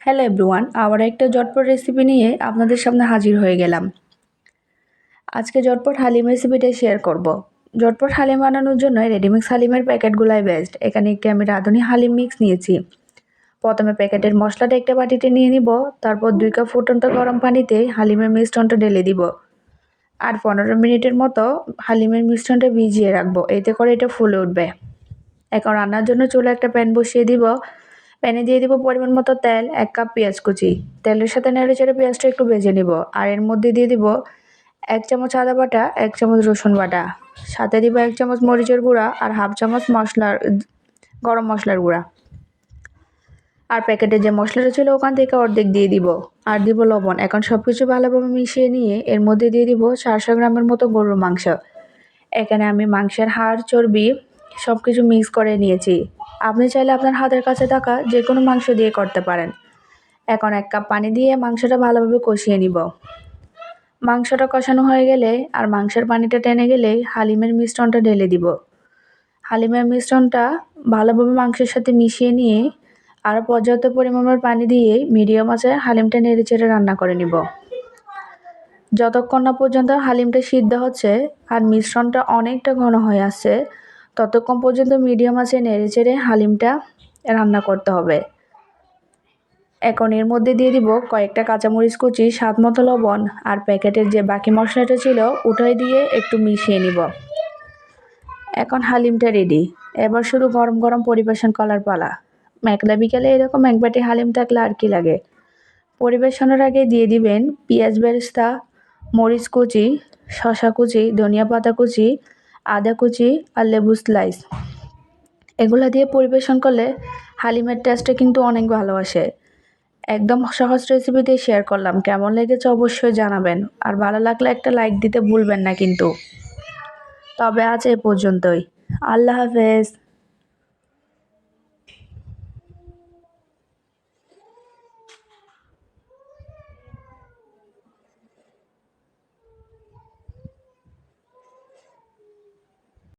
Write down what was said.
Hello everyone, আবার একটা ঝটপট রেসিপি নিয়ে আপনাদের সামনে হাজির হয়ে গেলাম। আজকে ঝটপট হালিম রেসিপিটাই শেয়ার করব। ঝটপট হালিম বানানোর জন্য রেডিমিক্স হালিমের প্যাকেটগুলাই বেস্ট। এখানে একটি আমি রাঁধুনি হালিম মিক্স নিয়েছি। প্রথমে প্যাকেটের মশলাটা একটা বাটিতে নিয়ে নিব, তারপর 2 কাপ ফুটন্ত গরম পানিতে হালিমের মিশ্রণটা ঢেলে দিব। আর 15 মিনিটের মতো হালিমের মিশ্রণটা ভিজিয়ে রাখবো, এতে করে এটা ফুলে উঠবে। এখন রান্নার জন্য চুলায় একটা প্যান বসিয়ে দিব। প্যানে দিয়ে দিব পরিমাণ মতো তেল, 1 কাপ পেঁয়াজ কুচি। তেলের সাথে নেড়েচেড়ে পেঁয়াজটা একটু ভেজে নিব। আর এর মধ্যে দিয়ে দিব 1 চামচ আদা বাটা, 1 চামচ রসুন বাটা, সাথে দিব 1 চামচ মরিচের গুঁড়া আর হাফ চামচ গরম মশলার গুঁড়া। আর প্যাকেটে যে মশলাটা ছিল ওখান থেকে অর্ধেক দিয়ে দিব। আর দিব লবণ। এখন সবকিছু ভালোভাবে মিশিয়ে নিয়ে এর মধ্যে দিয়ে দিব 400 গ্রামের মতো গরুর মাংস। এখানে আমি মাংসের হাড়, চর্বি সবকিছু মিক্স করে নিয়েছি। আপনি চাইলে আপনার হাতের কাছে থাকা যে কোনো মাংস দিয়ে করতে পারেন। এখন 1 কাপ পানি দিয়ে মাংসটা ভালোভাবে কষিয়ে নিব। মাংসটা কষানো হয়ে গেলে আর মাংসের পানিটা টেনে গেলেই হালিমের মিশ্রণটা ঢেলে দিব। হালিমের মিশ্রণটা ভালোভাবে মাংসের সাথে মিশিয়ে নিয়ে আর পর্যাপ্ত পরিমাণের পানি দিয়ে মিডিয়াম আঁচে হালিমটা নেড়েচেড়ে রান্না করে নিব। যতক্ষণ না পর্যন্ত হালিমটা সিদ্ধ হচ্ছে আর মিশ্রণটা অনেকটা ঘন হয়ে আসছে, ততক্ষণ পর্যন্ত মিডিয়াম আঁচে নেড়েচেড়ে হালিমটা রান্না করতে হবে। এখন এর মধ্যে দিয়ে দিব কয়েকটা কাঁচামরিচ কুচি, স্বাদ মতো লবণ আর প্যাকেটের যে বাকি মশলাটা ছিল উঠাই দিয়ে একটু মিশিয়ে নিব। এখন হালিমটা রেডি। এবার শুধু গরম গরম পরিবেশন করার পালা। মেঘলা বিকেলে এরকম এক বাটি হালিম থাকলে আর কি লাগে। পরিবেশনের আগে দিয়ে দিবেন পেঁয়াজ বেরেস্তা, মরিচ কুচি, শসা কুচি, ধনিয়া পাতা কুচি, আদা কুচি আর লেবু স্লাইস। এগুলো দিয়ে পরিবেশন করলে হালিমের টেস্টটা কিন্তু অনেক ভালো আসে। একদম সহজ রেসিপি দিয়ে শেয়ার করলাম। কেমন লেগেছে অবশ্যই জানাবেন। আর ভালো লাগলে একটা লাইক দিতে ভুলবেন না কিন্তু। তবে আজ এ পর্যন্তই। আল্লাহ হাফেজ।